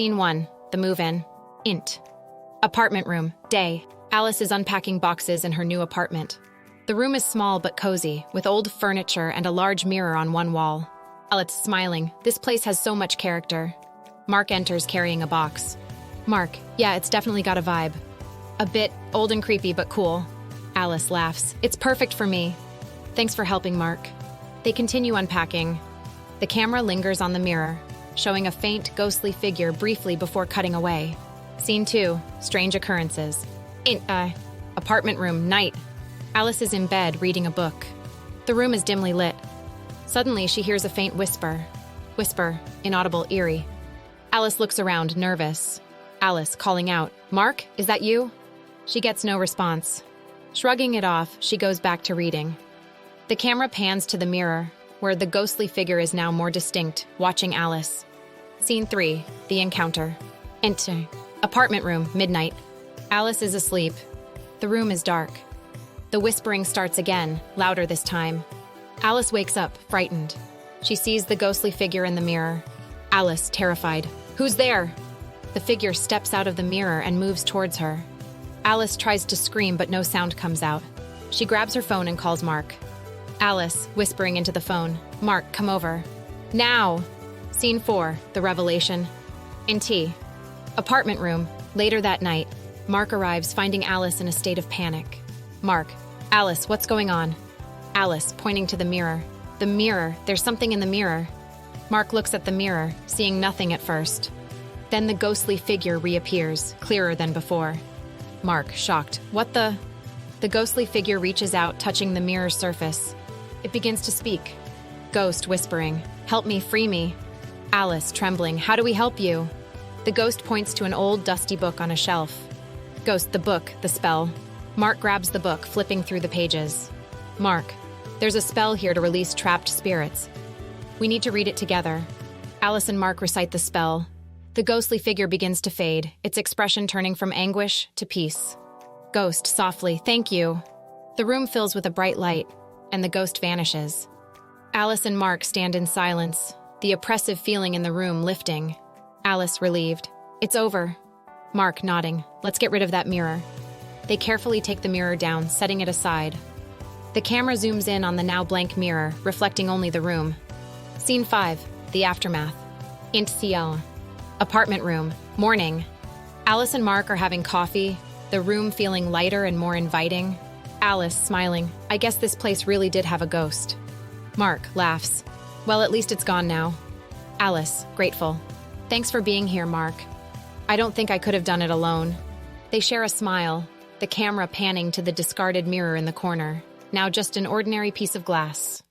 Scene 1, the move-in. Int. Apartment room, day. Alice is unpacking boxes in her new apartment. The room is small but cozy, with old furniture and a large mirror on one wall. Alice smiling. This place has so much character. Mark enters carrying a box. Mark, yeah, it's definitely got a vibe. A bit old and creepy, but cool. Alice laughs. It's perfect for me. Thanks for helping, Mark. They continue unpacking. The camera lingers on the mirror, showing a faint, ghostly figure briefly before cutting away. Scene 2, strange occurrences. Apartment room, night. Alice is in bed, reading a book. The room is dimly lit. Suddenly, she hears a faint whisper. Whisper, inaudible, eerie. Alice looks around, nervous. Alice calling out, Mark, is that you? She gets no response. Shrugging it off, she goes back to reading. The camera pans to the mirror, where the ghostly figure is now more distinct, watching Alice. Scene 3, the encounter. Enter. Apartment room, midnight. Alice is asleep. The room is dark. The whispering starts again, louder this time. Alice wakes up, frightened. She sees the ghostly figure in the mirror. Alice, terrified. Who's there? The figure steps out of the mirror and moves towards her. Alice tries to scream, but no sound comes out. She grabs her phone and calls Mark. Alice, whispering into the phone. Mark, come over. Now! Scene 4, the revelation. Int. Apartment room. Later that night, Mark arrives, finding Alice in a state of panic. Mark, Alice, what's going on? Alice, pointing to the mirror. The mirror, there's something in the mirror. Mark looks at the mirror, seeing nothing at first. Then the ghostly figure reappears, clearer than before. Mark, shocked. What the? The ghostly figure reaches out, touching the mirror's surface. It begins to speak. Ghost whispering, help me, free me. Alice, trembling, how do we help you? The ghost points to an old, dusty book on a shelf. Ghost, the book, the spell. Mark grabs the book, flipping through the pages. Mark, there's a spell here to release trapped spirits. We need to read it together. Alice and Mark recite the spell. The ghostly figure begins to fade, its expression turning from anguish to peace. Ghost, softly, thank you. The room fills with a bright light, and the ghost vanishes. Alice and Mark stand in silence, the oppressive feeling in the room lifting. Alice, relieved. It's over. Mark, nodding. Let's get rid of that mirror. They carefully take the mirror down, setting it aside. The camera zooms in on the now blank mirror, reflecting only the room. Scene 5, the aftermath. Int. Apartment room, morning. Alice and Mark are having coffee, the room feeling lighter and more inviting. Alice, smiling. I guess this place really did have a ghost. Mark laughs. Well, at least it's gone now. Alice, grateful. Thanks for being here, Mark. I don't think I could have done it alone. They share a smile, the camera panning to the discarded mirror in the corner, now just an ordinary piece of glass.